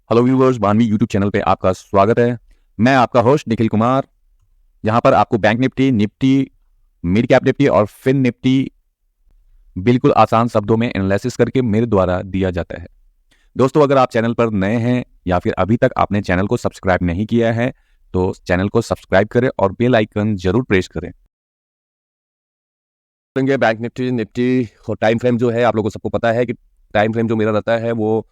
Hello viewers, मानवी YouTube channel पे आपका स्वागत है। मैं आपका होस्ट निखिल कुमार। यहाँ पर आपको bank Nifty, mid cap Nifty और फिन निफ्टी बिल्कुल आसान शब्दों में एनालिसिस करके मेरे द्वारा दिया जाता है। दोस्तों, अगर आप चैनल पर नए हैं या फिर अभी तक आपने चैनल को सब्सक्राइब नहीं किया है तो चैनल को सब्सक्राइब करें और बेल आइकन जरूर प्रेस करें। बैंक निफ्टी और टाइम फ्रेम जो है, आप लोगों को सबको पता है कि टाइम फ्रेम जो मेरा रहता है वो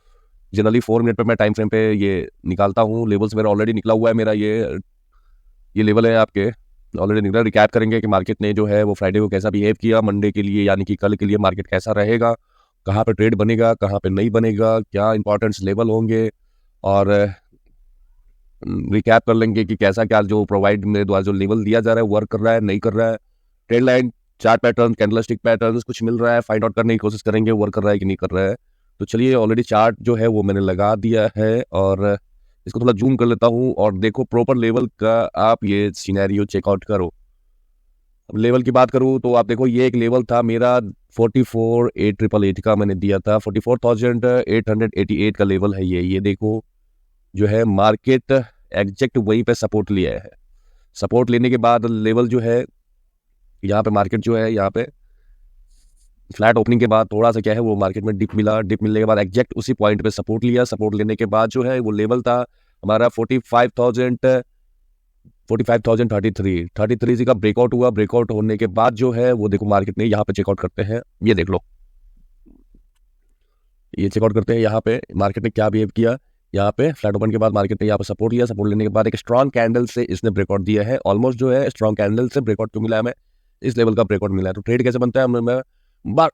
जनरली 4 मिनट पे मैं टाइम फ्रेम पे ये निकालता हूँ। लेवल्स मेरा ऑलरेडी निकला हुआ है। मेरा ये लेवल है आपके ऑलरेडी निकला। रिकैप करेंगे कि मार्केट ने जो है वो फ्राइडे को कैसा बिहेव किया, मंडे के लिए यानी कि कल के लिए मार्केट कैसा रहेगा, कहाँ पे ट्रेड बनेगा, कहाँ पे नहीं बनेगा, क्या इंपॉर्टेंट लेवल होंगे, और रिकैप कर लेंगे कि कैसा क्या जो प्रोवाइड मेरे द्वारा जो लेवल दिया जा रहा है वर्क कर रहा है नहीं कर रहा है। Trade line, chart pattern, candlestick pattern कुछ मिल रहा है, फाइंड आउट करने की कोशिश करेंगे वर्क कर रहा है कि नहीं कर रहा है। तो चलिए, ऑलरेडी चार्ट जो है वो मैंने लगा दिया है और इसको थोड़ा जूम कर लेता हूँ और देखो प्रॉपर लेवल का आप ये सिनेरियो चेकआउट करो। अब लेवल की बात करूँ तो आप देखो, ये एक लेवल था मेरा 44,888 का मैंने दिया था। 44,888 का लेवल है ये देखो जो है मार्केट एग्जैक्ट वहीं पे सपोर्ट लिया है। सपोर्ट लेने के बाद लेवल जो है यहाँ पे मार्केट जो है यहाँ पे फ्लैट ओपनिंग के बाद थोड़ा सा क्या है वो मार्केट में डिप मिला। डिप मिलने के बाद एग्जैक्ट उसी पॉइंट पे सपोर्ट लिया। सपोर्ट लेने के बाद जो है वो लेवल था हमारा 45,033 का ब्रेकआउट हुआ। ब्रेकआउट होने के बाद जो है वो देखो मार्केट ने यहाँ पे चेकआउट करते हैं। ये देख लो, ये चेकआउट करते हैं यहाँ पे मार्केट ने क्या बिहेव किया। यहाँ पे फ्लैट ओपन के बाद मार्केट ने यहाँ पे सपोर्ट लिया। सपोर्ट लेने के बाद एक स्ट्रॉन्ग कैंडल से इसने ब्रेकआउट दिया है। ऑलमोस्ट जो है स्ट्रॉन्ग कैंडल से ब्रेकआउट क्यों मिला है, हमें इस लेवल का ब्रेकआउट मिला है। तो ट्रेड कैसे बनता है, मैं बार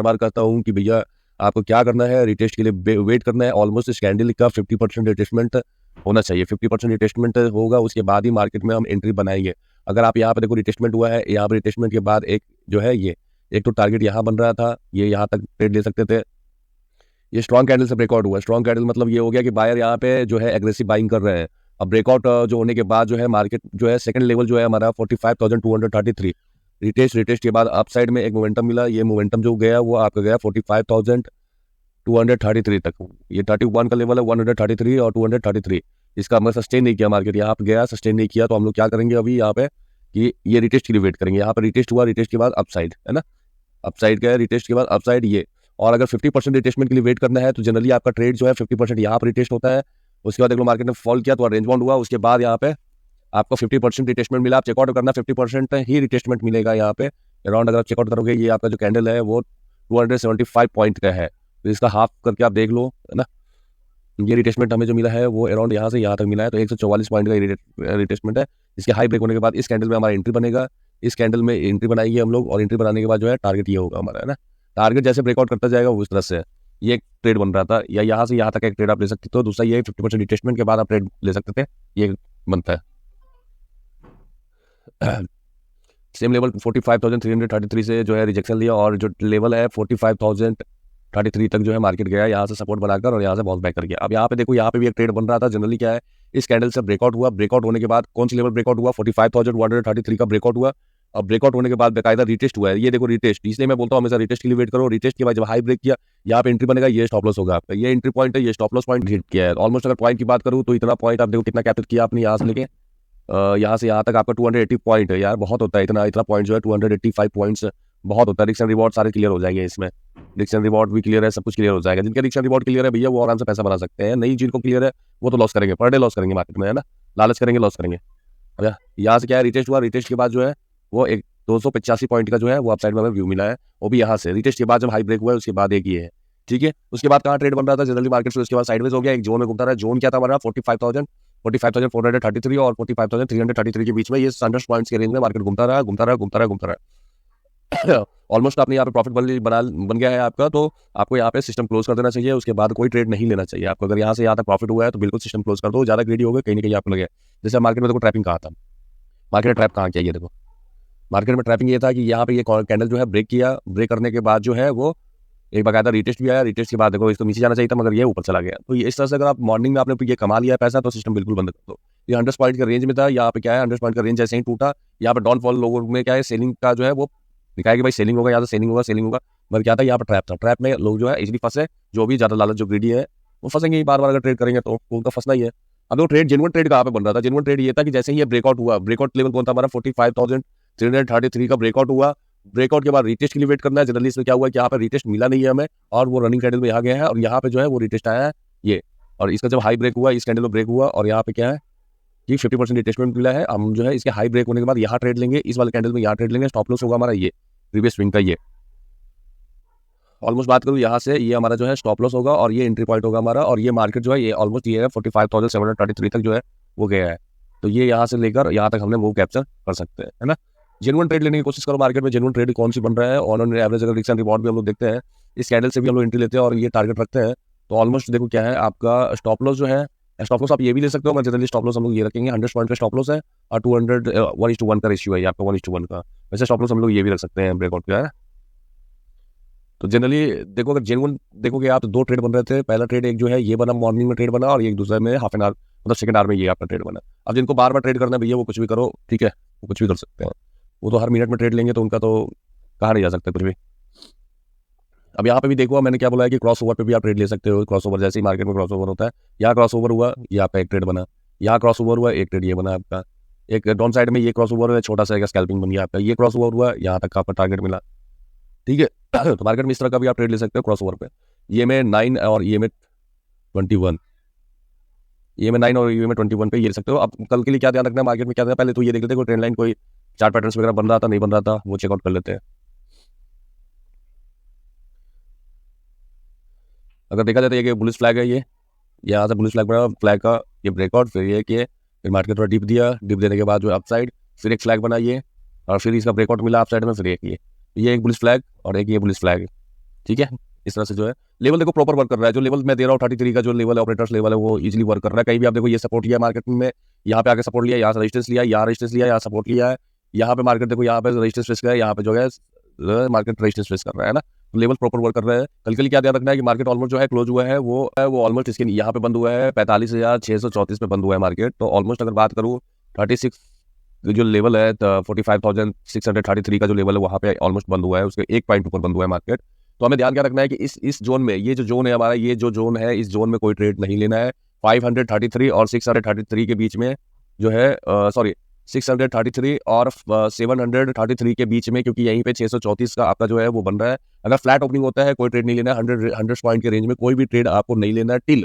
बार कहता हूँ कि भैया आपको क्या करना है, रिटेस्ट के लिए वेट करना है। ऑलमोस्ट इस कैंडल का 50% रिटेस्टमेंट होना चाहिए। 50% रिटेस्टमेंट होगा, उसके बाद ही मार्केट में हम एंट्री बनाएंगे। अगर आप यहाँ पे देखो रिटेस्टमेंट हुआ है, यहाँ पे रिटेस्टमेंट के बाद एक जो है ये एक तो टारगेट यहाँ बन रहा था, ये यहाँ तक ट्रेड ले सकते थे। ये स्ट्रॉन्ग कैंडल से ब्रेकआउट हुआ। स्ट्रॉन्ग कैंडल मतलब ये हो गया कि बायर यहाँ पे जो है एग्रेसिव बाइंग कर रहे हैं। अब ब्रेकआउट जो होने के बाद जो है मार्केट जो है सेकंड लेवल जो है हमारा 45,233 रिटेस्ट के बाद अप साइड में एक मोमेंटम मिला। ये मोमेंटम जो गया वो आपका गया 45,233 तक। ये 31 का लेवल है, 133 और 233। इसका हमने सस्टेन नहीं किया, मार्केट यहाँ पे गया सस्टेन नहीं किया। तो हम लोग क्या करेंगे अभी यहाँ पे कि ये रिटेस्ट के लिए वेट करेंगे। यहाँ पे रिटेस्ट हुआ, रिटेस्ट के बाद अपसाइड है ना, अपसाइड गया, रिटेस्ट के बाद अपसाइड ये। और अगर 50% रिटेस्टमेंट के लिए वेट करना है तो जनरली आपका ट्रेड जो है 50% यहाँ पर रिटेस्ट होता है। उसके बाद देख लो मार्केट ने फॉल किया तो रेंज बाउंड हुआ। उसके बाद यहाँ पे आपको 50% रिटेस्टमेंट मिला। आप चेकआउट करना, 50% ही रिटेस्टमेंट मिलेगा यहाँ पे अराउंड। अगर आप चेकआउट करोगे ये आपका जो कैंडल है वो 275 पॉइंट का है, तो इसका हाफ करके आप देख लो है ना। ये रिटेस्टमेंट हमें जो मिला है वो अराउंड यहाँ से यहाँ तक मिला है, तो 144 पॉइंट का रिटेस्टमेंट है। इसके हाई ब्रेक होने के बाद इस कैंडल में हमारा एंट्री बनेगा। इस कैंडल में एंट्री बनाएंगे हम लोग और एंट्री बनाने के बाद जो है टारगेट ये होगा हमारा है ना। टारगेट जैसे ब्रेकआउट करता जाएगा उस तरह से ये एक ट्रेड बन रहा था, या यहाँ से यहाँ तक एक ट्रेड आप ले सकते हो। दूसरा ये 50% रिटेस्टमेंट के बाद आप ट्रेड ले सकते थे, ये बनता है। सेम लेवल 45,333 से जो है रिजेक्शन लिया और जो लेवल है 45,033 तक जो है मार्केट गया यहाँ से सपोर्ट बनाकर और यहाँ से बाउंस बैक कर गया। अब यहाँ पे देखो, यहाँ पे भी एक ट्रेड बन रहा था। जनरली क्या है, इस कैंडल से ब्रेकआउट हुआ। ब्रेकआउट होने के बाद कौन सी लेवल ब्रेकआउट हुआ, 45,133 का ब्रेकआउट हुआ। अब ब्रेकआउट होने के बाद बेकायदा रिटेस्ट हुआ है। ये देखो रिटेस्ट, इसलिए मैं बोलता हूँ हमेशा रिटेस्ट के लिए वेट करो। रिटेस्ट के बाद जब हाई ब्रेक किया यहाँ पे एंट्री बनेगा, ये स्टॉप लॉस होगा आपका। ये एंट्री पॉइंट है, ये स्टॉप लॉस पॉइंट हिट किया है। ऑलमोस्ट अगर पॉइंट की बात करूँ तो इतना पॉइंट आप देखो कितना कैपिटल किया आपने यहाँ से लेके यहाँ से यहाँ तक आपका 280 पॉइंट है यार, बहुत होता है। इतना पॉइंट जो है 285 पॉइंट्स बहुत होता है। रिस्क एंड रिवॉर्ड सारे क्लियर हो जाएंगे इसमें। रिस्क एंड रिवॉर्ड भी क्लियर है, सब कुछ क्लियर हो जाएगा। जिनके रिस्क एंड रिवॉर्ड क्लियर है भैया वो आराम से पैसा बना सकते हैं। नहीं जिनको क्लियर है वो तो लॉस करेंगे, पर डे लॉस करेंगे मार्केट में है ना। लालच करेंगे, लॉस करेंगे। यहाँ से क्या है, रिटेस्ट हुआ। रिटेस्ट के बाद जो है वो एक 285 पॉइंट का जो है वो अपसाइड में हमें व्यू मिला है, वो भी यहाँ से। रिटेस्ट के बाद जब हाई ब्रेक हुआ है उसके बाद एक ये है, ठीक है। उसके बाद कहाँ ट्रेड बन रहा था जनरली मार्केट से, उसके बाद साइडवेज हो गया, एक जोन में घूमता रहा। जोन क्या था हमारा 45,433 और 45,333 के बीच में। ये 100 पॉइंट्स के रेंज में मार्केट घूमता रहा। ऑलमोस्ट आपने यहाँ पे प्रॉफिट बन गया है आपका, तो आपको यहाँ पे सिस्टम क्लोज कर देना चाहिए। उसके बाद कोई ट्रेड नहीं लेना चाहिए आपको। अगर यहाँ से यहाँ तक प्रॉफिट हुआ है तो बिल्कुल सिस्टम क्लोज कर दो। ज्यादा ग्रेडी हो गए कहीं ना कहीं आपको लगे। जैसे मार्केट में देखो ट्रैपिंग कहा था, मार्केट ने ट्रैप कहाँ किया, ये देखो मार्केट में ट्रैपिंग ये था कि यहाँ पे ये कैंडल जो है ब्रेक किया। ब्रेक करने के बाद जो है वो एक बाकायदा रिटेस्ट भी आया। रिटेस्ट के बाद देखो इसको नीचे जाना चाहिए था मगर ये ऊपर चला गया। तो ये इस तरह से अगर आप मॉर्निंग में आपने ये कमा लिया पैसा तो सिस्टम बिल्कुल बंद कर दो। ये 100 पॉइंट का रेंज में था, यहाँ पे क्या है 100 पॉइंट का रेंज जैसे ही टूटा, यहाँ पे डाउनफॉल लोगों में क्या है सेलिंग का जो है वो दिखाया कि भाई सेलिंग होगा, यहाँ से सेलिंग होगा। मगर क्या था यहाँ पर ट्रैप था। ट्रैप में लोग जो है इजीली फंसे, जो भी ज्यादा लालच जो ग्रीडी है वो फंसेंगे ही बार बार अगर ट्रेड करेंगे तो उनका फंसना ही है। अब वो ट्रेड जेन्युइन ट्रेड कहाँ पे बन रहा था? जेन्युइन ट्रेड ये था कि जैसे ही ये ब्रेकआउट हुआ, ब्रेकआउट लेवल कौन था हमारा 45,333 का ब्रेकआउट हुआ। ब्रेकआउट के बाद रिटेस्ट के लिए वेट करना है। जनरली इसमें क्या हुआ कि यहाँ पे रिटेस्ट मिला नहीं है हमें और वो रनिंग कैंडल में यहाँ गया है और यहाँ पे जो है वो रिटेस्ट आया है ये, और इसका जब हाई ब्रेक हुआ, इस कैंडल में ब्रेक हुआ और यहाँ पे क्या है कि 50% रिटेस्टमेंट मिला है। हम जो है इसके हाई ब्रेक होने के बाद यहाँ ट्रेड लेंगे, इस वाले कैंडल में यहाँ ट्रेड लेंगे। स्टॉप लॉस होगा हमारा ये प्रीवियस स्विंग का, ये ऑलमोस्ट बात करूँ यहाँ से, ये हमारा जो है स्टॉप लॉस होगा और ये एंट्री पॉइंट होगा हमारा। और ये मार्केट जो है ये ऑलमोस्ट ये है 45,733 तक जो है वो गया है। तो ये यहाँ से लेकर यहाँ तक हमने मूव कैप्चर कर सकते हैं, है ना। जेन्युइन ट्रेड लेने की कोशिश करो मार्केट में। जेन्युइन ट्रेड कौन सी बन रहा है, ऑन एवरेज अगर रिस्क एंड रिवॉर्ड भी हम लोग देखते हैं, इस कैंडल से भी हम लोग एंट्री लेते हैं और ये टारगेट रखते हैं। तो ऑलमोस्ट देखो क्या है आपका स्टॉप लॉस जो है, स्टॉप लॉस आप ये भी ले सकते हो। मैं जनरली स्टॉप लॉस हम लोग ये रखेंगे 100 पॉइंट का स्टॉप लॉस है और 200 1:1 का रेशियो है आपका 1:1 का। वैसे स्टॉप लॉस हम लोग ये भी रख सकते हैं ब्रेकआउट का, है। तो जनरली देखो, अगर जेन्युइन देखोगे आप तो 2 ट्रेड बन रहे थे। पहला ट्रेड एक जो है ये बना, मॉर्निंग में ट्रेड बना, और एक दूसरे में हाफ एन आवर मतलब सेकंड आवर में ये आपका ट्रेड बना। अब जिनको बार बार ट्रेड करना है भैया वो कुछ भी करो, ठीक है, वो कुछ भी कर सकते हैं। वो तो हर मिनट में ट्रेड लेंगे तो उनका तो कहा नहीं जा सकता कुछ भी। अब यहाँ पे भी देखो मैंने क्या बोला है कि क्रॉस ओवर पे भी आप ट्रेड ले सकते हो। क्रॉस ओवर जैसे ही मार्केट में क्रॉस ओवर होता है, यहाँ क्रॉस ओवर हुआ, ये आपका एक ट्रेड बना, यहाँ क्रॉस ओवर हुआ, एक ट्रेड ये बना आपका। एक डाउन साइड में ये क्रॉस ओवर हुआ, छोटा सा एक स्कैल्पिंग बन गया आपका। ये क्रॉस ओवर हुआ, यहाँ तक का आपका टारगेट मिला, ठीक है। तो मार्केट में इस तरह का भी आप ट्रेड ले सकते हो क्रॉस ओवर पे। ये में 9 और ये में 21, ये में 9 और ये में 21 पे ये ले सकते हो। अब कल के लिए क्या ध्यान रखना है मार्केट में, क्या पहले तो ये देख लेते हैं कोई ट्रेंड लाइन, कोई चार्ट पैटर्न्स वगैरह बन रहा था नहीं बन रहा था, वो चेकआउट कर लेते हैं। अगर देखा जाए तो ये बुलिश फ्लैग है, ये यहाँ से बुलिश फ्लैग बना, फ्लैग का ये ब्रेकआउट, फिर ये कि फिर मार्केट थोड़ा डिप दिया, डिप देने के बाद जो अपसाइड, फिर एक फ्लैग बना ये, और फिर इसका ब्रेकआउट मिला अपसाइड में, फिर ये एक बुलिश फ्लैग और एक ये बुलिश फ्लैग, ठीक है। इस तरह से जो है लेवल देखो प्रॉपर वर्क कर रहा है। जो लेवल मैं दे रहा हूँ 33 का जो लेवल है, ऑपरेटर्स लेवल है, वो इजीली वर्क कर रहा है। कहीं भी आप देखो ये सपोर्ट लिया मार्केट में, यहाँ पे आके सपोर्ट लिया, यहाँ से रेजिस्टेंस लिया, यहाँ रेजिस्टेंस लिया, यहाँ सपोर्ट लिया है, यहाँ पे मार्केट देखो यहाँ पे रेजिस्टेंस फेस कर रहा है, यहाँ पे जो है मार्केट रेजिस्टेंस फेस कर रहा है ना। लेवल प्रॉपर वर्क कर रहा है। कल के लिए क्या ध्यान रखना है कि मार्केट ऑलमोस्ट जो है क्लोज हुआ है वो ऑलमोस्ट इसके यहाँ पे बंद हुआ है 45,634 पे बंद हुआ है मार्केट। तो ऑलमोस्ट अगर बात करूँ 36 जो लेवल है 45,633 का जो लेवल है वहाँ पे ऑलमोस्ट बंद हुआ है, उसके एक पॉइंट ऊपर बंद हुआ है मार्केट। तो हमें ध्यान क्या रखना है कि इस जोन में, ये जो जोन है हमारा, ये जो जोन है इस जोन में कोई ट्रेड नहीं लेना है। 533 और 633 के बीच में जो है 633 और 733 के बीच में, क्योंकि यहीं पे 634 का आपका जो है वो बन रहा है। अगर फ्लैट ओपनिंग होता है कोई ट्रेड नहीं लेना है। 100 पॉइंट के रेंज में कोई भी ट्रेड आपको नहीं लेना है टिल,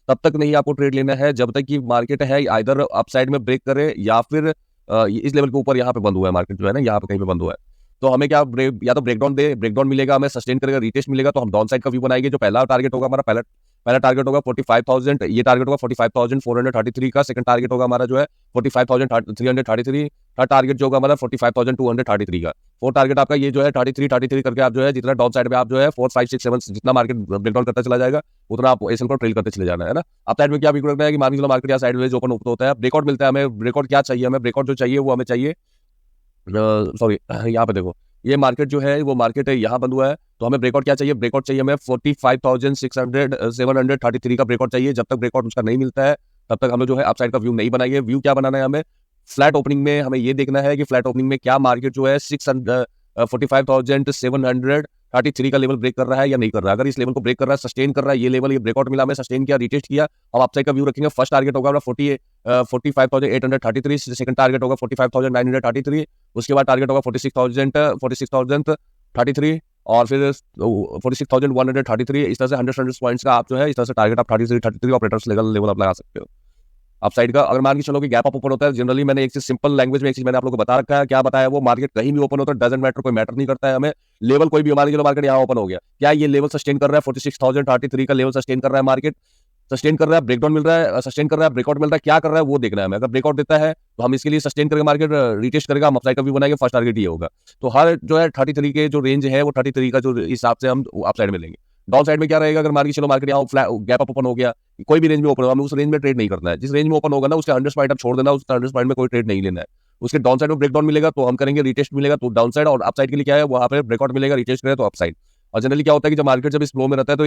तब तक नहीं आपको ट्रेड लेना है जब तक कि मार्केट है आइदर अपसाइड में ब्रेक करे या फिर इस लेवल के ऊपर यहाँ पे बंद हुआ है मार्केट जो है ना, यहाँ पे कहीं पे बंद हुआ है। तो हमें क्या या तो ब्रेकडाउन ब्रेकडाउन मिलेगा, हमें सस्टेन करेगा, रिटेस्ट मिलेगा, तो हम डाउन साइड का व्यू बनाएंगे। जो पहला टारगेट होगा हमारा, पहला टारगेट होगा 45,000, ये टारगेट होगा 45,433 का। सेकंड टारगेट होगा हमारा जो है 45,333। थर्ड टारगेट जो होगा हमारा 45,233 का। फोर्थ टारगेट आपका ये जो है 33 करके आप जो है जितना डाउन साइड में आप जो है 4 5 6 7 जितना मार्केट ब्रेकडाउन करता चला जाएगा उतना आप एसएल को ट्रेल करते चले जाना है ना। आप साइड में क्या भी करना है कि मान लीजिए मार्केट या साइड में ओपन होता है, ब्रेकआउट मिलता है हमें। ब्रेकआउट क्या चाहिए हमें, ब्रेकआउट जो चाहिए वो हमें चाहिए, सॉरी यहाँ पे देखो ये मार्केट जो है वो मार्केट है यहाँ बंद हुआ है, तो हमें ब्रेकआउट क्या चाहिए, ब्रेकआउट चाहिए हमें 45,733 का ब्रेकआउट चाहिए। जब तक ब्रेकआउट उसका नहीं मिलता है तब तक हमें जो है अपसाइड का व्यू नहीं बनाएंगे। व्यू क्या बनाना है हमें, फ्लैट ओपनिंग में हमें ये देखना है कि फ्लैट ओपनिंग में क्या मार्केट जो है 45,733 का लेवल ब्रेक कर रहा है या नहीं कर रहा है। अगर इस लेवल को ब्रेक कर रहा है, सस्टेन कर रहा है, ये लेवल ये ब्रेकआउट मिला हमें, सस्टेन किया, रिटेस्ट किया, अब अपसाइड का व्यू रखेंगे। फर्स्ट टारगेट होगा 45,833, सेकंड टारगेट होगा 45,933, उसके बाद टारगेट होगा 46,033 और फिर 46,133। इस तरह से 100 पॉइंट्स का आप जो है इस तरह से टारगेट आप 33 ऑपरेटर्स लेवल आप लगा सकते हो अपसाइड का। अगर मान के चलो कि गैप अप ओपन होता है, जनरली मैंने एक चीज सिंपल लैंग्वेज में एक चीज मैंने आप लोगों को बता रखा है। क्या बताया, वो मार्केट कहीं भी ओपन होता है, डजंट मैटर, कोई मैटर नहीं करता है हमें। लेवल कोई भी, मान लीजिए मार्केट यहाँ ओपन हो गया, क्या ये लेवल सस्टेन कर रहा है 46,033 का लेवल सस्टेन कर रहा है, मार्केट सस्टेन कर रहा है, ब्रेकडाउन मिल रहा है, सस्टेन कर रहा है, ब्रेकआउट मिल रहा है, क्या कर रहा है वो देखना है हमें। अगर ब्रेकआउट देता है तो हम इसके लिए सस्टेन करेंगे, मार्केट रिटेस्ट करेगा, हम अपसाइड का भी बनाएंगे, फर्स्ट टारगेट ये होगा। तो हर जो है 33 के जो रेंज है वो 33 का जो हिसाब से हम अपसाइड में लेंगे। डाउन साइड में क्या रहेगा, अगर मार्केट चलो मार्केट यहाँ गैप अप ओपन हो गया, कोई भी रेंज में ओपन होगा, हमें उस रेंज में ट्रेड नहीं करना है। जिस रेंज में ओपन होगा ना उसके 100 पॉइंट आप छोड़ देना, उस 100 पॉइंट में कोई ट्रेड नहीं लेना है। उसके डाउन साइड में ब्रेकडाउन मिलेगा तो हम करेंगे, रिटेस्ट मिलेगा तो डाउन साइड, और अपसाइड के लिए क्या है वहाँ पे ब्रेकआउट मिलेगा, रिटेस्ट करें तो अपसाइड। और जनरली क्या होता है कि जब मार्केट जब इस फ्लो में रहता है तो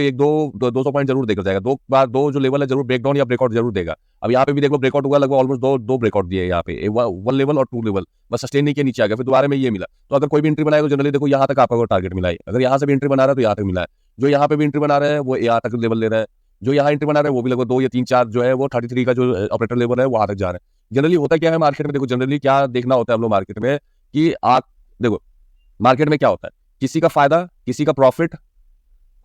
200 पॉइंट जरूर देकर जाएगा, दो जो लेवल है जरूर ब्रेकडाउन या ब्रेकआउट जरूर देगा। अब यहाँ पे भी देखो ब्रेकआउट हुआ, लगभग ऑलमोस्ट दो ब्रेकआउट दिए यहाँ पे, 1 लेवल और 2 लेवल, बस सस्टेन नहीं किया, नीचे आ गया, फिर दोबारा में ये मिला। तो अगर कोई भी एंट्री बनाए तो जनरली देखो यहाँ तक आपका टारगेट मिला है। अगर यहाँ से भी एंट्री बना रहा है तो यहाँ तक मिला है, जो यहाँ पे भी एंट्री बना रहा है वो यहाँ तक लेवल ले रहा है, जो यहाँ एंट्री बना रहे हैं वो भी लगभग 2 या 3-4 जो है वो 33 का जो ऑपरेटर लेवल है वहां तक जा रहे हैं। जनरली होता क्या है मार्केट में, देखो जनरली क्या देखना होता है हम लोग मार्केट में कि आप देखो मार्केट में क्या होता है, किसी का फायदा, किसी का प्रॉफिट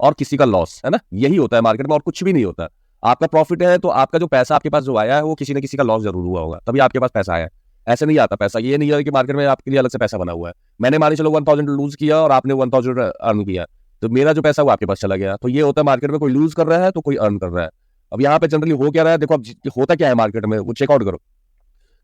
और किसी का लॉस, है ना, यही होता है मार्केट में और कुछ भी नहीं होता। आपका प्रॉफिट है तो आपका जो पैसा आपके पास जो आया है वो किसी न किसी का लॉस जरूर हुआ होगा, तभी आपके पास पैसा आया है। ऐसे नहीं आता पैसा, ये नहीं है कि मार्केट में आपके लिए अलग से पैसा बना हुआ है। मैंने मान चलो 1000 लूज किया और आपने 1000 अर्न किया, तो मेरा जो पैसा वो आपके पास चला गया। तो ये होता है मार्केट में, कोई लूज कर रहा है तो कोई अर्न कर रहा है। अब यहाँ पे जनरली हो क्या रहा है, देखो अब होता क्या है मार्केट में, वो चेकआउट करो।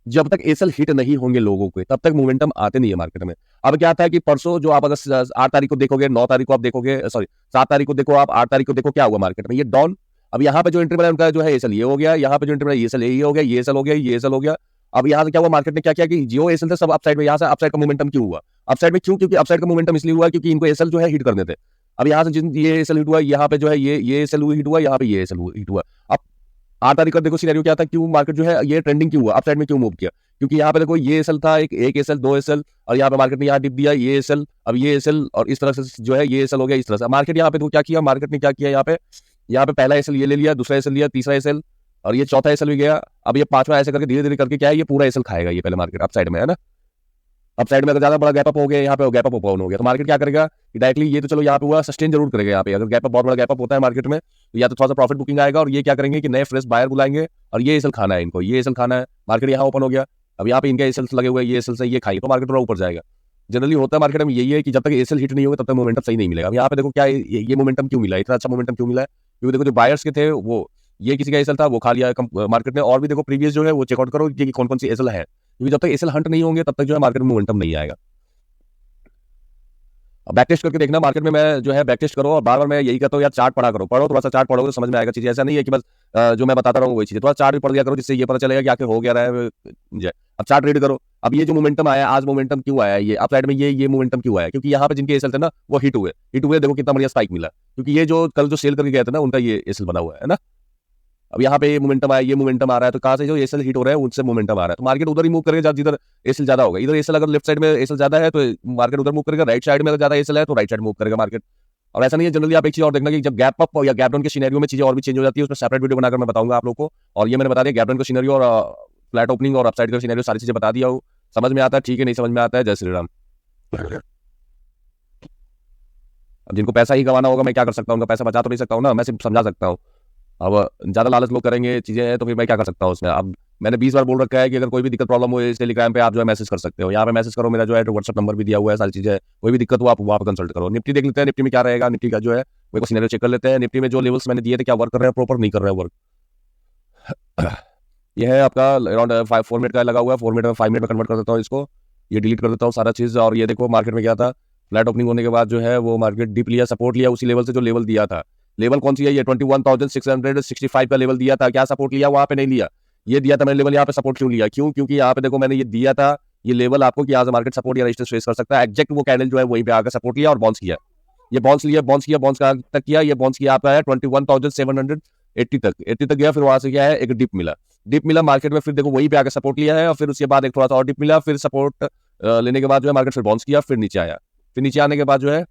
जब तक एसल हिट नहीं होंगे लोगों के तब तक मोमेंटम आते नहीं है मार्केट में। अब क्या आता है कि परसों जो आप अगर 8 तारीख को देखोगे, 9 तारीख को आप देखोगे, सॉरी 7 तारीख को देखो, आप 8 तारीख को देखो, क्या हुआ मार्केट में, ये डाउन। अब यहाँ पे जो एंट्री बना उनका जो है एसल ये हो गया, यहाँ पे जो एंट्री बना ये एसल ये हो गया, ये एसल हो गया, ये एसल हो गया। अब यहाँ से क्या हुआ मार्केट ने क्या किया कि जियो एसल थे सब अपसाइड में, यहाँ से अपसाइड का मोमेंटम क्यों हुआ, अपसाइड में क्यों, क्योंकि अपसाइड का मोमेंटम इसलिए हुआ क्योंकि इनको एसल जो है हिट करने थे। अब यहाँ से जिन ये एसल हिट हुआ, यहाँ पे जो है ये एसल हिट हुआ, यहाँ पे ये एसल हिट हुआ। अब 8 तारीख का देखो सिनेरियो क्या था, क्यों मार्केट जो है ये ट्रेंडिंग क्यों हुआ, अपसाइड में क्यों मूव किया, क्योंकि यहाँ पे देखो ये एसल था, एक एसल, 2 एसल, और यहाँ पे मार्केट ने यहाँ डिप दिया, ये एसल, अब ये एसल, और इस तरह से जो है ये एसल हो गया इस तरह से। मार्केट यहाँ पे तो क्या किया, मार्केट ने क्या किया, यहाँ पे पहला एसल ये ले लिया, दूसरा एसल लिया, तीसरा एसल, और ये चौथा एसल भी गया। अब ये पांचवा ऐसे करके धीरे धीरे करके क्या है, ये पूरा एसल खाएगा ये पहले मार्केट अपसाइड में, है ना। अपसाइड में अगर ज्यादा बड़ा गैप अप हो गया, यहाँ पे गैप अप ओपन हो गया, तो मार्केट क्या करेगा कि डायरेक्टली ये तो चलो यहाँ पे हुआ, सस्टेन जरूर करेगा। यहाँ पे अगर गैप अप, बहुत बड़ा गैप अप होता है मार्केट में, तो या तो थोड़ा सा प्रॉफिट बुकिंग आएगा, और ये क्या करेंगे कि नए फ्रेश बायर बुलाएंगे, और ये एसल खाना है इनको, ये एसल खाना है। मार्केट यहाँ ओपन हो गया, अब यहाँ पे इनके एसल्स लगे हुए, ये एसल से ये खाई, तो मार्केट थोड़ा ऊपर जाएगा। जनरली होता है मार्केट में यही है कि जब तक एसल हिट नहीं होगा तब तक मोमेंटम सही नहीं मिलेगा। अब यहाँ पे देखो क्या ये मोमेंटम क्यों मिला, इतना अच्छा मोमेंटम क्यों मिला है, क्योंकि देखो जो बायर्स के थे वो, ये किसी का एसल था वो खा लिया मार्केट ने। और भी देखो प्रीवियस जो है वो चेकआउट करो कि कौन कौन सी एसल है, क्योंकि जब तक एसल हंट नहीं होंगे तब तक जो है मार्केट में मोमेंटम नहीं आएगा। बैक टेस्ट करके देखना मार्केट में, मैं जो है बैक टेस्ट करो, और बार बार मैं यही कहता हूँ यार चार्ट पढ़ा करो, थोड़ा सा चार्ट पढ़ोगे तो समझ में आएगा चीजें। ऐसा नहीं है कि बस जो मैं बताता रहा हूँ वही चीजें, थोड़ा चार्ट भी पढ़ लिया करो, जिससे ये पता चलेगा कि आखिर हो क्या रहा है। अब चार्ट रीड करो, अब ये जो मोमेंटम आया आज, मोमेंटम क्यों आया, ये अप साइड में ये मोमेंटम क्यों आया, क्योंकि यहाँ पे जिनके एसल थे ना वो हिट हुए, देखो कितना बढ़िया स्पाइक मिला, क्योंकि ये जो कल जो सेल करके गए थे ना उनका ये एसल बना हुआ है ना। अब यहाँ पे मोमेंटम आया, ये मोमेंटम आ रहा है, तो कहाँ से जो एसल हिट हो रहा है उनसे मोमेंटम आ रहा है, तो मार्केट उधर ही मूव करेगा जिधर एसल ज्यादा होगा। इधर एसल अगर लेफ्ट साइड में एसल ज्यादा है तो मार्केट उधर मूव करेगा, राइट साइड में अगर ज्यादा एसल है तो राइट साइड मूव करेगा मार्केट। और ऐसा नहीं है, जनरली आप एक चीज और देखना कि जब गैप अप या गैप डाउन के सिनेरियो में चीजें और भी चेंज हो जाती है, उसमें सेपरेट वीडियो बनाकर मैं बताऊंगा आप लोगों को। और ये मैंने बता दिया गैप डाउन का सिनेरियो और फ्लैट ओपनिंग और अपसाइड का सिनेरियो, सारी चीजें बता दिया हो। समझ में आता है ठीक है, नहीं समझ में आता है जय श्री राम। अब जिनको पैसा ही गंवाना होगा मैं क्या कर सकता हूँ, उनका पैसा बचा तो नहीं सकता हूँ ना, मैं सिर्फ समझा सकता हूँ। अब ज्यादा लालच लोग करेंगे चीजें हैं तो फिर मैं क्या कर सकता हूँ उसमें। अब मैंने 20 बार बोल रखा है कि अगर कोई भी दिक्कत प्रॉब्लम हो इस टेलीग्राम पे आप जो है मैसेज कर सकते हो, यहाँ पे मैसेज करो, मेरा जो है व्हाट्सएप नंबर भी दिया हुआ है, सारी चीजें, कोई भी दिक्कत हो आप वहाँ पर कंसल्ट करो। निफ्टी देख लेते हैं, निफ्टी में क्या रहेगा, निफ्टी का जो है मेरे को सिनेरियो चेक कर लेते हैं। निफ्टी में जो लेवल्स मैंने दिए थे क्या वर्क कर रहे हैं, प्रॉपर नहीं कर रहे हैं वर्क। यह है आपका अराउंड 4 मिनट का लगा हुआ है, 4 मिनट में 5 मिनट में कन्वर्ट कर देता हूँ इसको, ये डिलीट कर देता हूँ सारा चीज। और ये देखो मार्केट में क्या था, फ्लैट ओपनिंग होने के बाद जो है वो मार्केट डिप लिया, सपोर्ट लिया उसी लेवल से जो लेवल दिया था। लेवल कौन सी है, ये 21,665 का लेवल दिया था, क्या सपोर्ट लिया, वहां पे नहीं लिया, ये दिया था मैंने लेवल, यहाँ पे सपोर्ट क्यों लिया, क्योंकि यहाँ पे देखो मैंने ये दिया था ये लेवल आपको कि यहाँ से मार्केट सपोर्ट या रेजिस्टेंस फेस कर सकता है। एग्जैक्ट वो कैंडल जो है वहीं पे आकर सपोर्ट लिया और बाउंस किया, ये बाउंस लिया, बाउंस कहाँ तक किया, ये बाउंस किया आपका है 21,780 तक, 80 तक गया, फिर वहां से क्या है एक डिप मिला मार्केट में, फिर देखो वहीं पे आकर सपोर्ट लिया है, और फिर उसके बाद एक थोड़ा सा और डिप मिला, फिर सपोर्ट लेने के बाद जो है मार्केट फिर बाउंस किया, फिर नीचे आया, फिर नीचे आने के बाद जो है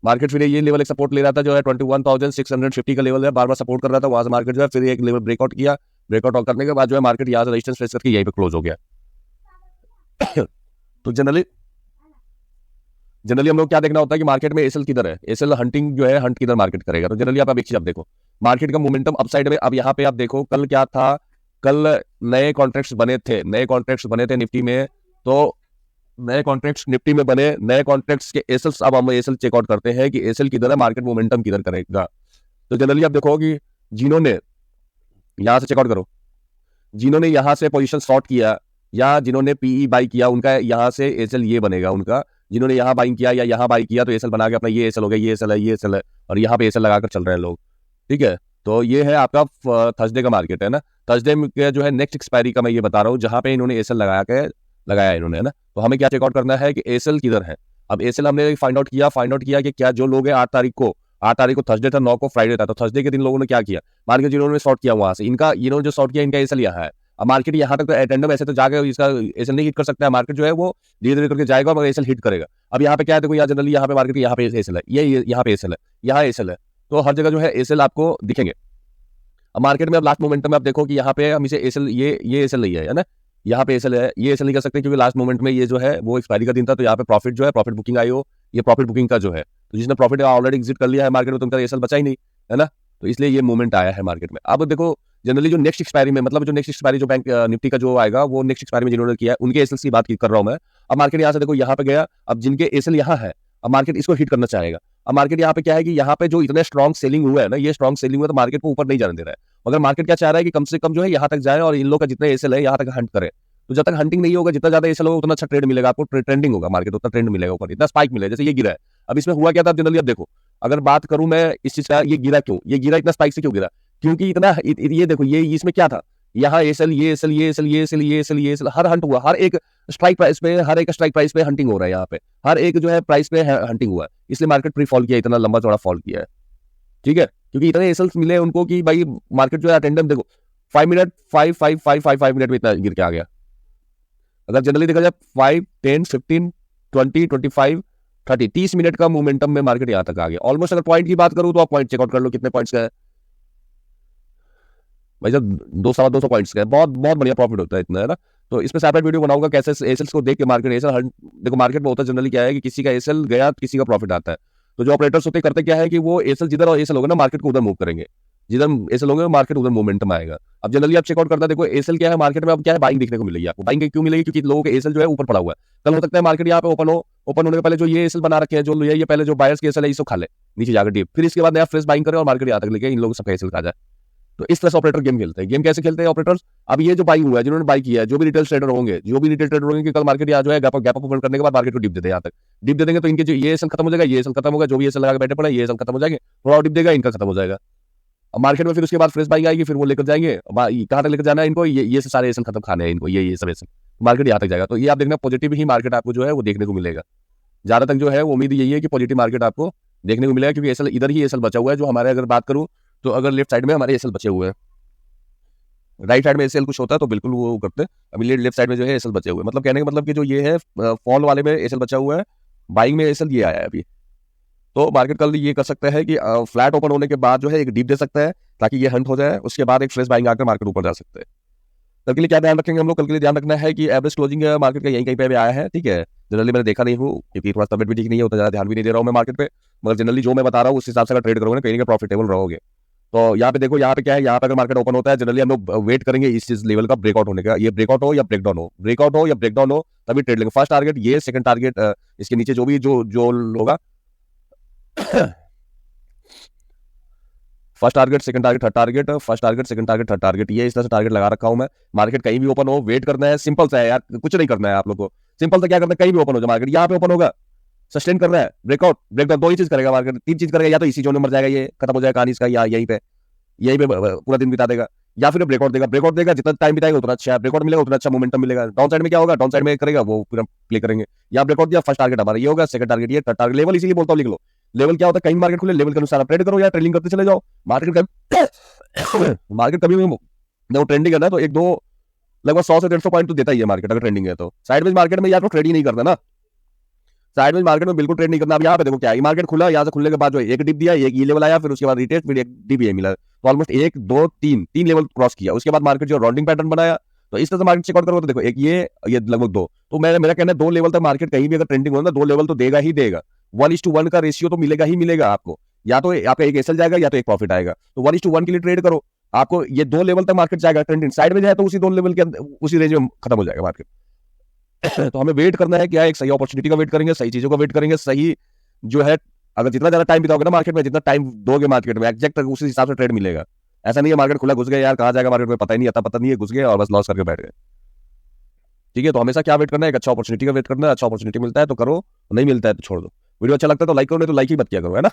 मार्केट फिर ये लेवल एक सपोर्ट ले रहा था जो है 21,650 का लेवल है, बार बार सपोर्ट कर रहा था, वहां से मार्केट जो है फिर एक लेवल ब्रेकआउट किया, ब्रेकआउट करने के बाद जो है मार्केट यहाँ से रेजिस्टेंस फेस करके यहीं पे क्लोज हो गया। तो जनरली हम लोग क्या देखना होता है कि मार्केट में एसल किधर है, एसल हंटिंग जो है हंट किधर मार्केट करेगा। तो जनरली आप एक चीज आप देखो मार्केट का मोमेंटम अपसाइड में। अब यहाँ पे आप देखो कल क्या था, कल नए कॉन्ट्रैक्ट्स बने थे निफ्टी में, तो नए कॉन्ट्रैक्ट्स निफ्टी में बने, नए कॉन्ट्रैक्ट्स के एसएल्स, अब हम एसल चेकआउट करते हैं कि एसल किधर है, मार्केट मोमेंटम किधर करेगा। तो जनरली आप देखो कि जिन्होंने यहां से चेकआउट करो, जिन्होंने यहां से पोजीशन शॉर्ट किया या जिन्होंने पीई बाई किया उनका यहां से एसल ये बनेगा उनका, जिन्होंने यहां बाइंग किया या यहां बाई किया तो एसल बना के अपना ये एसल हो गया, ये एसल है, ये एसल है, और यहाँ पे एसल लगाकर चल रहे हैं लोग, ठीक है। तो ये है आपका थर्सडे का मार्केट है ना, थर्सडे में जो है नेक्स्ट एक्सपायरी का मैं ये बता रहा हूँ जहां पे इन्होंने एसल लगाया इन्होंने, है ना। तो हमें क्या चेकआउट करना है कि एसल किधर है। अब एसल हमने फाइंड आउट किया कि क्या जो लोग हैं 8 तारीख को थर्सडे था, 9 को फ्राइडे था, तो थर्सडे के दिन लोगों ने क्या किया, मार्केट जिन्होंने शॉर्ट किया वहां से इन्होंने जो शॉर्ट किया इनका एसल यहाँ है। अब मार्केट यहाँ तक तो एटेंडम ऐसे तो जाकर इसका एसल नहीं हिट कर सकता है, मार्केट जो है वो धीरे धीरे करके जाएगा और एसल हिट करेगा। अब यहाँ पे क्या है, देखो यहाँ जनरली यहाँ पे मार्केट यहाँ पे एसल है, ये यहाँ पे एसल है, यहाँ एसल है, तो हर जगह जो है एसएल आपको दिखेंगे। अब मार्केट में अब लास्ट मोमेंट में आप देखो कि यहाँ पे हम इसे एसएल ये एसएल नहीं है ना, यहाँ पे एसएल है, ये एसएल नहीं कर सकते क्योंकि लास्ट मोमेंट में ये जो है वो एक्सपायरी का दिन था, तो यहाँ पे प्रॉफिट जो है प्रॉफिट बुकिंग आई हो, ये प्रॉफिट बुकिंग का जो है, तो जिसने प्रॉफिट ऑलरेडी एग्जिट कर लिया है मार्केट में तो उनका एसएल बचा ही नहीं है ना, तो इसलिए ये मूवमेंट आया है मार्केट में। अब देखो जनरली जो नेक्स्ट एक्सपायरी में, मतलब जो नेक्स्ट एक्सपायरी जो बैंक निफ्टी का जो आएगा वो नेक्स्ट एक्सपायरी में जिन्होंने किया है उनके एसएल की बात कर रहा हूं मैं। अब मार्केट यहाँ से देखो यहाँ पे गया, अब जिनके एसएल यहाँ है अब मार्केट इसको हिट करना चाहेगा। अब मार्केट यहाँ पे क्या है कि यहाँ पे जो इतने स्ट्रॉन्ग सेलिंग हुआ है ना, ये स्ट्रॉन्ग सेलिंग हुआ तो मार्केट को ऊपर नहीं जाने दे रहा है, मगर मार्केट क्या चाह रहा है कि कम से कम जो है यहाँ तक जाए और इन लोग का जितने एसएल है यहाँ तक हंट करे। तो जब तक हंटिंग नहीं होगा, जितना ज्यादा एसएल होगा उतना अच्छा ट्रेड मिलेगा आपको, ट्रेंडिंग होगा मार्केट, उतना ट्रेंड मिलेगा ऊपर, इतना स्पाइक मिलेगा। जैसे ये गिरा है, अब इसमें हुआ क्या था जनरली, अब देखो अगर बात करूं मैं इस चीज का, ये गिरा क्यों, ये गिरा इतना स्पाइक से क्यों गिरा, क्योंकि इतना ये देखो ये इसमें क्या था, यहाँ एसएल ये एसएल ये एसएल ये एसएल ये एसएल ये एसएल हर हंट हुआ, हर एक स्ट्राइक प्राइस पे, हर एक स्ट्राइक प्राइस पे हंटिंग हो रहा है, यहाँ पे हर एक जो है प्राइस पे हंटिंग हुआ है, इसलिए मार्केट प्री फॉल किया, इतना लंबा चौड़ा फॉल किया है। ठीक है, क्योंकि इतने एसएल्स मिले उनको कि भाई मार्केट जो है अटेंडेंस देखो 5 मिनट 5 मिनट में इतना गिर के आ गया। अगर जनरली देखा जाए 5, 10, 15, 20, 25, 30 30 मिनट का मोमेंटम में मार्केट यहां तक आ गया ऑलमोस्ट। अगर पॉइंट की बात करूं तो आप पॉइंट चेकआउट कर लो कितने पॉइंट्स का है भाई साहब, 200 पॉइंट्स का है, बहुत बहुत बढ़िया प्रॉफिट होता है इतना, है ना। तो इसमें सेपरेट वीडियो बनाऊंगा कैसे एसएल्स को देख के मार्केट एसएल देखो मार्केट में होता है जनरली क्या है कि किसी का एसएल गया किसी का प्रॉफिट आता है, तो जो ऑपरेटर्स होते करते क्या है कि वो एसएल जिधर और एसएल होगा ना मार्केट को उधर मूव करेंगे, जिधर एसएल होंगे मार्केट उधर मोमेंटम आएगा। अब जनरली आप चेकआउट करता है, देखो एसएल क्या है मार्केट में, अब क्या है बाइंग देखने को मिलेगी आपको। बाइंग क्यों मिलेगी, क्योंकि लोगों के एसएल जो है ऊपर पड़ा हुआ है, कल हो सकता है मार्केट यहाँ पे ओपन हो, ओपन होने के पहले जो ये एसएल बना रखे हैं, जो ये पहले जो बायर्स के एसएल है इसको खा ले नीचे जाकर डीप, फिर इसके बाद नया फ्रेश बाइंग करे और मार्केट यहाँ तक लेके इन लोगों सबका एसएल खा जाए। तो इस तरह से ऑपरेटर गेम खेलते हैं। गेम कैसे खेलते हैं ऑपरेटर्स, अब ये जो बाइंग हुआ है, जिन्होंने बाई किया है, जो भी रिटेल ट्रेडर होंगे, कि कल मार्केट यहाँ जो है गैप अप ओपन करने के बाद मार्केट को डिप देते हैं, यहाँ तक डिप दे देंगे तो इनके जो ये एसएल खत्म हो जाएगा, ये एसएल खत्म होगा, जो भी एसएल लगा के बैठे पड़े ये एसएल खत्म हो जाएंगे, थोड़ा डिप देगा इनका खत्म हो जाएगा। अब मार्केट में फिर उसके बाद फ्रेश बाइंग आएगी, फिर वो लेकर जाएंगे कहाँ तक लेकर जाना है इनको, ये सारे एसएल खत्म खाने हैं इनको, ये सब एसएल मार्केट यहाँ तक जाएगा। तो ये आप देखना पॉजिटिव ही मार्केट आपको जो है वो देखने को मिलेगा, ज्यादा तक जो है वो उम्मीद यही है कि पॉजिटिव मार्केट आपको देखने को मिलेगा, क्योंकि एसएल इधर ही एसएल बचा हुआ है जो हमारे, अगर बात करूं तो अगर लेफ्ट साइड में हमारे एसएल बचे हुए हैं, राइट साइड में एसएल कुछ होता है तो बिल्कुल वो करते हैं, अभी लेफ्ट साइड में जो है एसएल बचे हुए, मतलब कहने का मतलब कि जो ये है फॉल वाले में एसएल बचा हुआ है, बाइंग में एसएल ये आया है अभी। तो मार्केट कल ये कर सकता है कि फ्लैट ओपन होने के बाद जो है एक डीप दे सकता है ताकि ये हंट हो जाए, उसके बाद एक फ्रेश बाइंग आकर मार्केट ऊपर जा सकते हैं। कल के लिए क्या ध्यान रखेंगे हम लोग, कल के लिए ध्यान रखना है कि एवरेज क्लोजिंग मार्केट का यहीं कहीं पे आया है, ठीक है। जनरली मैंने देखा नहीं हूँ क्योंकि थोड़ा तबियत भी ठीक नहीं है, उतना ज्यादा ध्यान भी नहीं दे रहा हूँ मैं मार्केट पे, मगर जनरली जो मैं बता रहा हूँ उस हिसाब से अगर ट्रेड करोगे ना कहीं का प्रॉफिटेबल रहोगे। तो यहाँ पे देखो, यहाँ पे क्या है, यहाँ पे अगर मार्केट ओपन होता है जनरली हम लोग वेट करेंगे इस चीज लेवल का ब्रेकआउट होने का, ये ब्रेकआउट हो या ब्रेकडाउन हो, ब्रेकआउट हो या ब्रेकडाउन हो तभी ट्रेड लेंगे। फर्स्ट टारगेट ये, सेकंड टारगेट इसके नीचे जो भी जो होगा first target second target third target, first target second target third target, ये इस तरह से टारगेट लगा रखा हूं मैं। मार्केट कहीं भी ओपन हो वेट करना है, सिंपल सा है यार, कुछ नहीं करना है आप लोग को, सिंपल सा क्या करना है, कहीं भी ओपन हो जाए मार्केट, यहाँ पे ओपन होगा सस्टेन करना है, ब्रेकआउट ब्रेकडाउन, दो ही चीज करेगा मार्केट, तीन चीज करेगा, या तो इसी जोन में मर जाएगा, ये खत्म हो जाएगा कहानी इसका, या यहीं पे पूरा दिन बिता देगा, या फिर ब्रेकआउट देगा, जितना टाइम बिताएगा उतना अच्छा ब्रेकआउट मिलेगा, उतना अच्छा मोमेंटम मिलेगा। डाउन साइड में क्या होगा, डाउन साइड में करेगा वो पूरा प्ले करेंगे, या ब्रेकआउट दिया, फर्स्ट टारगेट हमारा ये होगा, सेकंड टारगेट ये, थर्ड टारगेट लेवल, इसीलिए बोलता हूं लिख लो। लेवल क्या होता है, कहीं मार्केट खुले लेवल के अनुसार ट्रेड करो या ट्रेडिंग करते चले जाओ। मार्केट कभी भी ट्रेंडिंग है ना तो एक दो लगभग 100 से 150 पॉइंट तो देता ही है मार्केट, अगर ट्रेंडिंग है तो। साइडवेज मार्केट में यार तो ट्रेड ही नहीं करना ना, साइडवेज मार्केट में बिल्कुल ट्रेड नहीं करना। अब यहाँ पे देखो क्या है, मार्केट खुला, यहाँ से खुलने के बाद जो एक डिप दिया, एक ये लेवल आया, फिर उसके बाद रिटेस्ट, फिर एक डिप ये मिला, तो ऑलमोस्ट 1 2 3 लेवल क्रॉस किया। उसके बाद मार्केट जो राउंडिंग पैटर्न बनाया, तो इस तरह से मार्केट चेकआउट करो तो देखो एक ये लगभग 2, तो मेरा कहना है 2 लेवल तक मार्केट कहीं भी अगर ट्रेंडिंग हो ना 2 लेवल तो देगा ही देगा, 1:1 का रेशियो तो मिलेगा ही मिलेगा आपको, या तो आपका एक एसएल जाएगा या तो एक प्रॉफिट आएगा। तो 1:1 के लिए ट्रेड करो, आपको ये 2 लेवल तक मार्केट जाएगा ट्रेंडिंग, साइड में जाए तो उसी 2 लेवल के उसी रेंज में खत्म हो जाएगा मार्केट। तो हमें वेट करना है, क्या एक सही अपॉर्चुनिटी का वेट करेंगे, सही चीजों का वेट करेंगे, सही जो है अगर जितना ज्यादा टाइम बिताओगे ना मार्केट में, जितना टाइम दोगे मार्केट में एग्जैक्ट उसी हिसाब से ट्रेड मिलेगा। ऐसा नहीं है मार्केट खुला घुस गया यार कहाँ जाएगा मार्केट में पता ही नहीं आता, पता नहीं है घुस गए और बस लॉस करके बैठ गए। ठीक है, तो हमेशा क्या वेट करना है, एक अच्छा अपॉर्चुनिटी का वेट करना है, अच्छा अपॉर्चुनिटी मिलता है तो करो, नहीं मिलता है तो छोड़ दो। वीडियो अच्छा लगता है तो लाइक करो, नहीं तो लाइक ही मत किया करो, है ना।